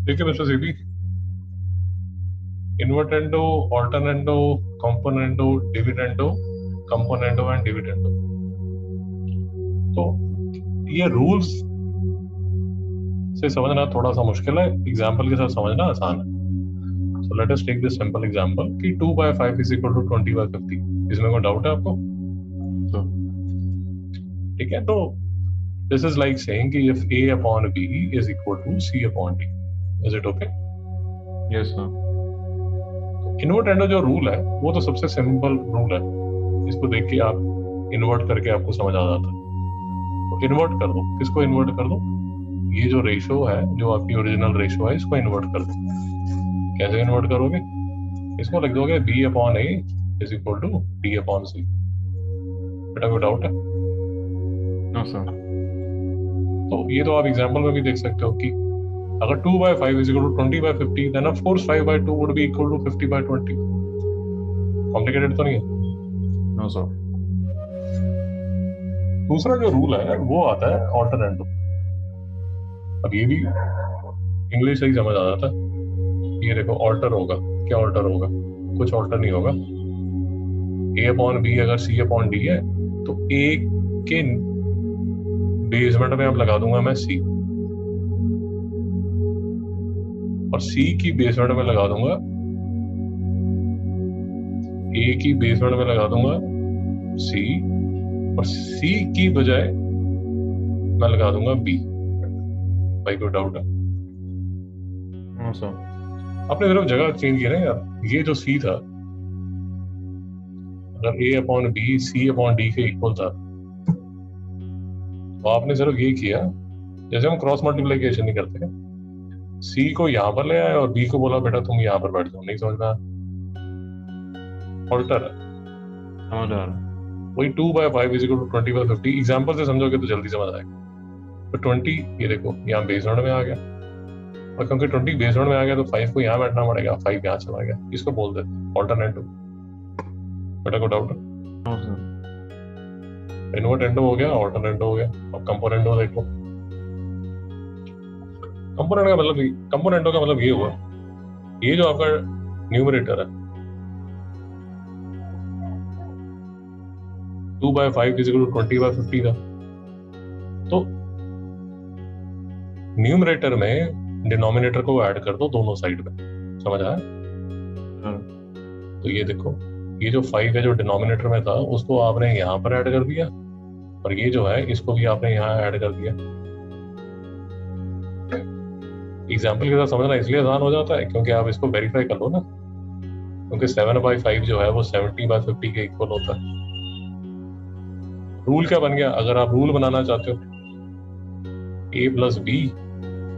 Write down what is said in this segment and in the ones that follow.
ठीक है mister CP, invertendo, alternendo, componendo, dividendo, componendo and dividendo. तो ये रूल्स से समझना थोड़ा सा मुश्किल है, एग्जाम्पल के साथ समझना आसान है। So let us take this simple example कि 2/5 is equal to 20/50। इसमें कोई डाउट है आपको? ठीक है, तो this is like saying कि if A upon B is equal to C upon D, is it okay? Yes sir. Invertendo जो रूल है वो तो सबसे सिंपल रूल है, इसको देख के आप इन्वर्ट करके आपको समझ आ जाता है। तो इन्वर्ट कर दो, किसको इन्वर्ट कर दो? ये जो रेशो है, जो आपकी ओरिजिनल रेशो है, इसको इन्वर्ट कर दो। कैसे इन्वर्ट करोगे? इसको लिख दोगे B upon A is equal to D upon C। बेटा कोई डाउट है? No sir. तो ये तो आप एग्जांपल में भी देख सकते हो कि अगर 2/5 is equal to 20/50, then of course 5/2 would be equal to 50/20। Complicated तो नहीं है? No sir. दूसरा जो रूल है वो आता है ऑल्टरनेंडो। अब ये भी इंग्लिश से ही समझ आ जाता है। ये देखो ऑल्टर होगा, क्या ऑल्टर होगा? कुछ ऑल्टर नहीं होगा। A अपॉन B अगर C अपॉन D है तो A के बेसमेंट में अब लगा दूंगा मैं C, और C की बेसमेंट में लगा दूंगा, A की बेसमेंट में लगा दूंगा C, और C की बजाय मैं लगा दूंगा B। भाई कोई डाउट है? No sir. आपने सिर्फ जगह चेंज किया ना यार। ये जो C था, अगर A upon B C upon D के इक्वल था, तो आपने सिर्फ ये किया, जैसे हम क्रॉस मल्टीप्लिकेशन नहीं करते, C को यहाँ पर ले आए और B को बोला बेटा तुम यहाँ पर बैठ जाओ। नहीं समझ में आया? ऑल्टर है। समझ आ रहा। वही 2/5 इज इक्वल टू 20/50। एग्जाम्पल से समझोगे तो जल्दी समझ आएगा। तो 20 ये देखो यहाँ बेसमेंट में आ गया, और क्योंकि 20 बेसमेंट में आ गया तो 5 को यहाँ बैठना पड़ेगा, 5 यहाँ चला गया। इसको बोल देते ऑल्टरनेटिव। बेटा को डाउट है? No sir. इन्वर्टेंडो हो गया, ऑल्टरनेटिव हो गया। अब कंपोनेंडो देखो। कंपोनेंटो का मतलब ये हुआ, ये जो आपका न्यूमरेटर है 2/5 इज इक्वल टू 20/50 का, तो न्यूमरेटर में डिनोमिनेटर को ऐड कर दो दोनों साइड में। समझ आया? तो ये देखो, ये जो 5 है जो डिनोमिनेटर में था उसको आपने यहाँ पर ऐड कर दिया, और ये जो है इसको भी आपने यहाँ ऐड कर दिया। एग्जाम्पल के साथ समझना इसलिए आसान हो जाता है क्योंकि आप इसको वेरीफाई कर लो ना, क्योंकि 7/5 जो है वो 70/50 के इक्वल होता है। रूल क्या बन गया? अगर आप रूल बनाना चाहते हो A plus B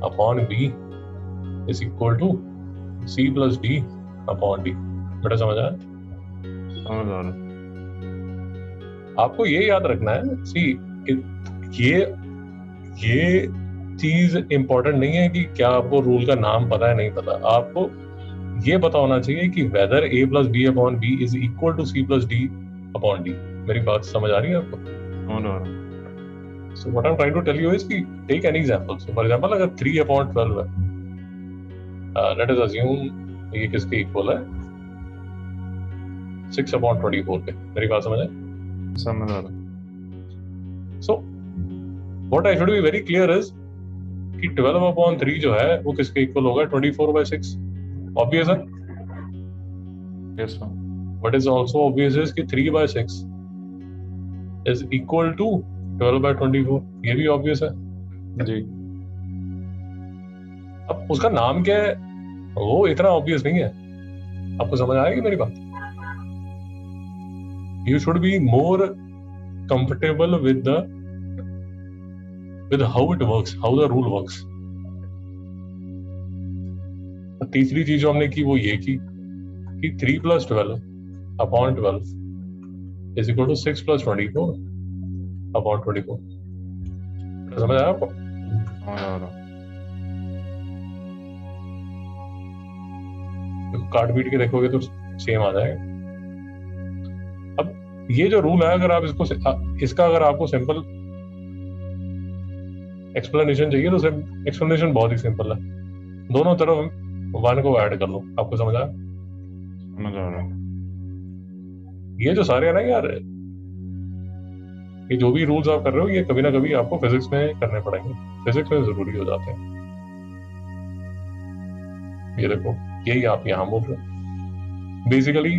upon B is equal to C plus D upon D। बेटा समझ आया? समझ आ रहा। आपको ये याद रखना है, सी ये चीज इंपॉर्टेंट नहीं है कि क्या आपको रूल का नाम पता है नहीं पता। आपको ये पता होना चाहिए कि whether A plus B upon B is equal to C plus D upon D। मेरी बात समझ आ रही है आपको? समझ आ रहा। So what I'm trying to tell you is कि take any example. So for example अगर 3/12 है, let us assume ये किसके इक्वल है? 6/24 के। मेरी बात समझ आए? समझ आ रहा। So what I should be very clear is कि 12/3 जो है वो किसके इक्वल होगा? 24/6। Obvious है? Yes sir. What is also obvious is कि 3/6 is equal to 12/24। ये भी obvious है जी। अब उसका नाम क्या है वो इतना obvious नहीं है। आपको समझ आएगी मेरी बात? You should be more comfortable with how it works, how the rule works। तीसरी चीज जो हमने की वो ये की कि 3 + 12 upon 12 is equal to 6 + 24 upon 24। समझ आया आपको? समझ आ रहा। काट पीट के देखोगे तो सेम आ जाएगा। अब ये जो रूल है, अगर आप इसका अगर आपको सिंपल एक्सप्लेनेशन चाहिए तो एक्सप्लेनेशन बहुत ही सिंपल है। दोनों तरफ 1 को ऐड कर लो। आपको समझ आया? समझ आ रहा है। ये जो सारे है ना यार, ये जो भी रूल्स आप कर रहे हो ये कभी ना कभी आपको फिजिक्स में करने पड़ेंगे, फिजिक्स में जरूरी हो जाते हैं। ये देखो, यही आप यहां बोल रहे हो। Basically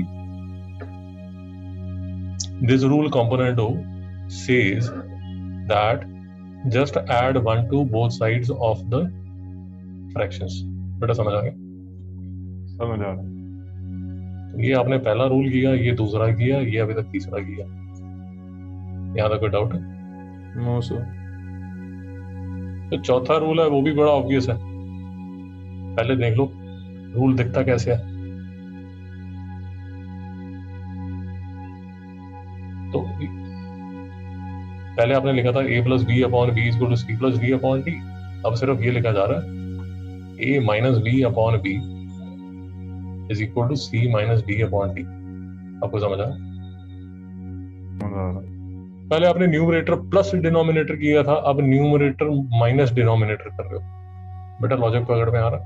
this rule component O says that just add 1 to both sides of the fractions। बेटा समझ आ गया? समझ आ रहा है। तो ये आपने पहला रूल किया, ये दूसरा किया, ये अभी तक तीसरा किया। यहाँ तक कोई डाउट है? No sir. तो चौथा रूल है वो भी बड़ा ऑब्वियस है, पहले देख लो रूल दिखता कैसे है। तो पहले आपने लिखा था a plus B upon B is equal to C plus D upon D. अब सिर्फ ये लिखा जा रहा है a minus B upon B is equal to C minus D upon D. आपको समझ आया? समझ आ रहा है। पहले आपने न्यूमरेटर प्लस डिनोमिनेटर किया था, अब न्यूमरेटर माइनस डिनोमिनेटर कर रहे हो। बेटा लॉजिक पकड़ में आ रहा?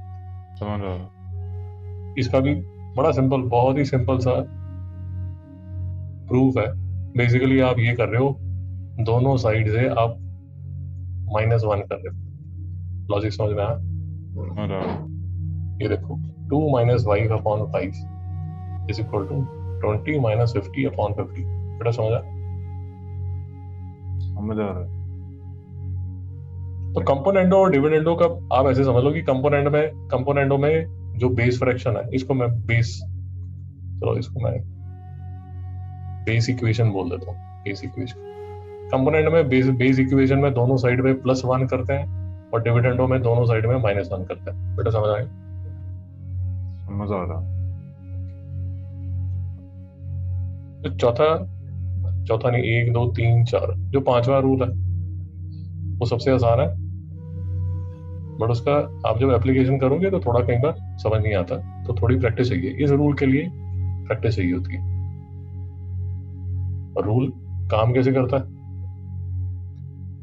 समझ आ रहा है। इसका भी बड़ा सिंपल, बहुत ही सिंपल सा प्रूफ है। बेसिकली आप ये कर रहे हो, दोनों साइड से आप -1 कर रहे हो। लॉजिक समझ में आया? समझ आ रहा है। ये देखो 2 minus 5 upon 5 is equal to 20 minus 50 upon 50। बेटा समझ आया? समझ आ रहा है। तो कंपोनेंटो और डिविडेंडो का आप ऐसे समझ लो कि कंपोनेंटो में जो बेस फ्रैक्शन है, इसको मैं बेस, चलो इसको मैं बेस इक्वेशन बोल देता हूँ। बेस इक्वेशन कंपोनेंट में बेस इक्वेशन में दोनों साइड में +1 करते हैं और डिविडेंडो में दोनों साइड में -1 करते हैं। बेटा समझ आएगा? समझ आ रहा है। तो चौथा नहीं, 1 2 3 4 जो पांचवा रूल है वो सबसे आसान है, बट उसका आप जब एप्लीकेशन करोगे तो थोड़ा कई बार समझ नहीं आता, तो थोड़ी प्रैक्टिस चाहिए। इस रूल के लिए प्रैक्टिस चाहिए होती है। और रूल काम कैसे करता है?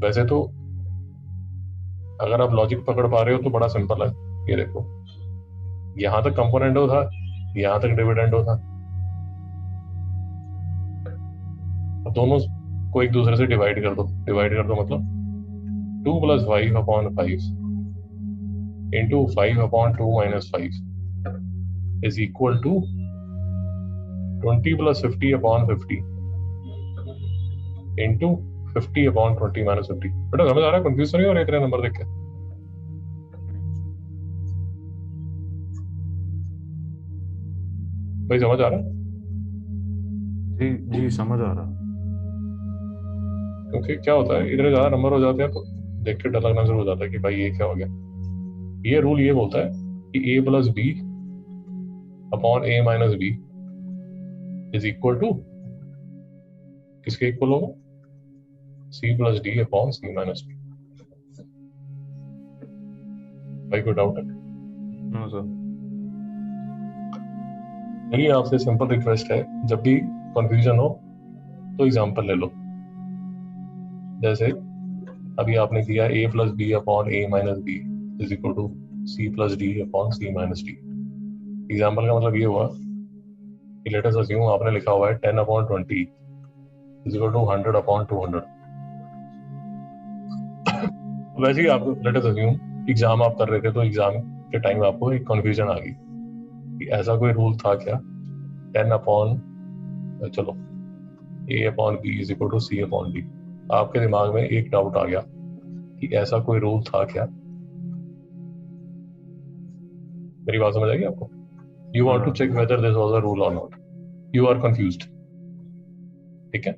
वैसे तो अगर आप लॉजिक पकड़ पा रहे हो तो बड़ा सिंपल है। ये देखो, यहां तक कंपोनेंटो था, यहां तक डिविडेंडो था। अब दोनों को एक दूसरे से डिवाइड कर दो। मतलब 2 plus 5 upon 5 into 5 upon 2 minus 5 is equal to 20 plus 50 upon 50 into 50 upon 20 minus 50। बेटा समझ आ रहा है? कंफ्यूज नहीं हो रहा इतने नंबर देख के? भाई समझ आ रहा है? जी जी समझ आ रहा है। क्योंकि क्या होता है, इतने ज्यादा नंबर हो जाते हैं तो देख के डर लगना शुरू हो जाता है कि भाई ये क्या हो गया। ये रूल ये बोलता है कि a plus B upon a minus B is equal to किसके इक्वल होगा? c plus D upon c minus D. भाई कोई डाउट है? No sir. मेरी आपसे सिंपल रिक्वेस्ट है, जब भी कंफ्यूजन हो तो एग्जांपल ले लो। जैसे अभी आपने किया a plus B upon a minus B is equal to c plus D upon c minus D. Example का मतलब ये हुआ कि लेट अस अस्यूम आपने लिखा हुआ है 10 upon 20 is equal to 100 upon 200। वैसे ही आप लेट अस अस्यूम एग्जाम आप कर रहे थे, तो एग्जाम के टाइम आपको एक कंफ्यूजन आ गई कि ऐसा कोई रूल था क्या, 10 अपॉन चलो a upon b is equal to c upon d। आपके दिमाग में एक डाउट आ गया कि ऐसा कोई रूल था क्या। मेरी बात समझ आएगी आपको? You want to check whether this was a rule और नॉट, यू आर कंफ्यूज्ड। ठीक है?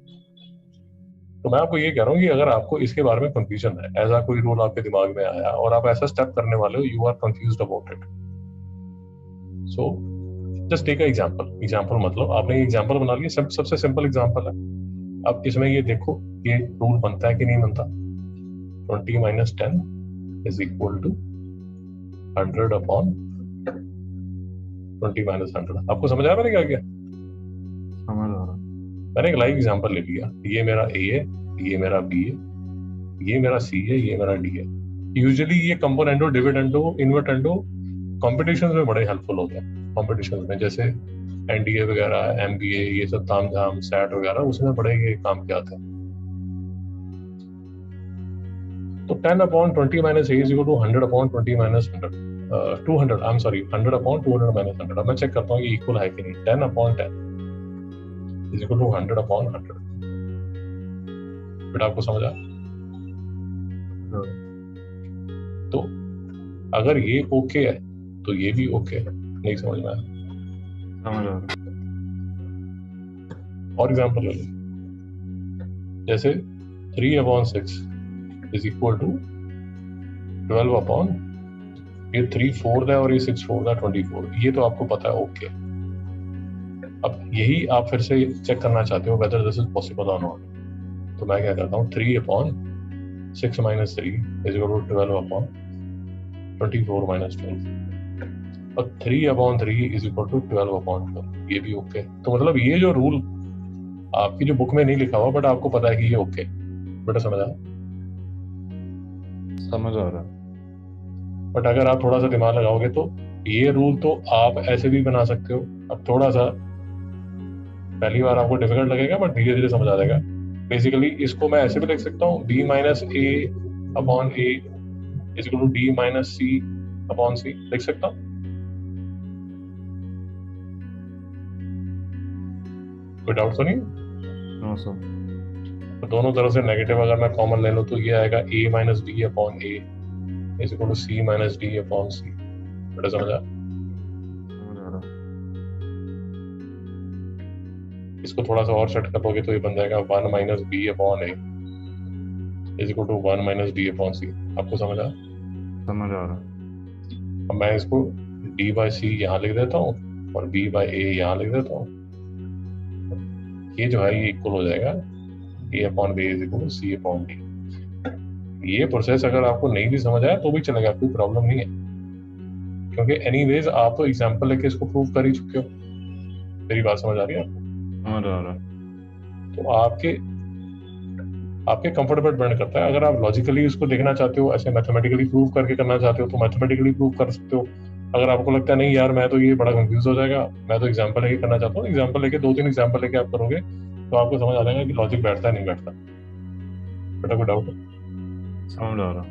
तो मैं आपको ये कह रहा हूँ कि अगर आपको इसके बारे में कंफ्यूजन है, ऐसा कोई रूल आपके दिमाग में आया और आप ऐसा स्टेप करने वाले हो, you are confused about it, so just take a example मतलब आपने एग्जांपल बना लिया, सबसे सिंपल एग्जांपल है। अब इसमें ये देखो ये रूल बनता है कि नहीं बनता। 20 minus 10 is equal to 100 upon 20 minus 100। आपको समझ आया मैंने क्या किया? समझ आ रहा है। मैंने एक लाइव एग्जांपल ले लिया, ये मेरा A है, ये मेरा B है, ये मेरा C है, ये मेरा D है। यूजुअली ये कंपोनेंटो, डिविडेंडो, इन्वर्टेंडो कॉम्पिटिशन में बड़े हेल्पफुल होते हैं। कॉम्पिटिशन में जैसे एनडीए वगैरह, एमबीए, ये सब तामझाम, सैट वगैरह, उसमें बड़े ये काम के आते हैं। तो 10/20 minus a is equal to 100/20 minus 100, 200, I'm sorry, 100/200 minus 100। अब मैं चेक करता हूँ ये इक्वल है कि नहीं। 10/10 is equal to 100/100। बेटा आपको समझ आया? तो अगर ये ओके है तो ये भी ओके है। नहीं समझ में आया? समझ आ रहा। और एग्जाम्पल ले लो, जैसे 3/6 is equal to 12 ये 3 4 है और ये 6 4 है 24। ये तो आपको पता है ओके। अब यही आप फिर से चेक करना चाहते हो whether this is possible or not। तो मैं क्या करता हूँ, 3/6 minus 3 is equal to 12/24 minus 12 और 3/3 is equal to 12/12। ये भी ओके। तो मतलब ये जो रूल आपकी जो बुक में नहीं लिखा हुआ बट आपको पता है कि ये ओके। बेटा समझ आया? समझ आ रहा। बट अगर आप थोड़ा सा दिमाग लगाओगे तो ये रूल तो आप ऐसे भी बना सकते हो। अब थोड़ा सा पहली बार आपको डिफिकल्ट लगेगा बट धीरे धीरे समझ आ जाएगा। बेसिकली इसको मैं ऐसे भी लिख सकता हूँ, b minus a/a is equal to d minus c/c लिख सकता हूँ। कोई डाउट तो नहीं? No sir. तो दोनों तरफ से नेगेटिव अगर मैं कॉमन ले लूँ तो ये आएगा a minus b/a is equal to c minus d/c। बेटा समझ आ? समझ आ रहा। इसको थोड़ा सा और सेट कर दोगे तो ये बन जाएगा 1 minus b/a is equal to 1 minus d/c। आपको समझ आ? समझ आ रहा। अब मैं इसको d/c यहाँ लिख देता हूँ और b/a यहाँ लिख देता हूँ। ये जो है ये इक्वल हो जाएगा a/b is equal to c/d। ये प्रोसेस अगर आपको नहीं भी समझ आया तो भी चलेगा, कोई प्रॉब्लम नहीं है, क्योंकि एनीवेज आप तो एग्जांपल लेके इसको प्रूव कर ही चुके हो। मेरी बात समझ आ रही है आपको? समझ आ रहा। तो आपके कंफर्ट पर डिपेंड करता है। अगर आप लॉजिकली इसको देखना चाहते हो, ऐसे मैथमेटिकली प्रूव करके करना चाहते हो तो मैथमेटिकली प्रूव कर सकते हो। अगर आपको लगता है नहीं यार मैं तो ये बड़ा कंफ्यूज हो जाएगा, मैं तो एग्जांपल लेके करना चाहता हूँ, एग्जांपल लेके 2-3 एग्जांपल लेके आप करोगे तो आपको समझ आ जाएगा कि लॉजिक बैठता है नहीं बैठता। बेटा कोई डाउट है? समझ आ रहा।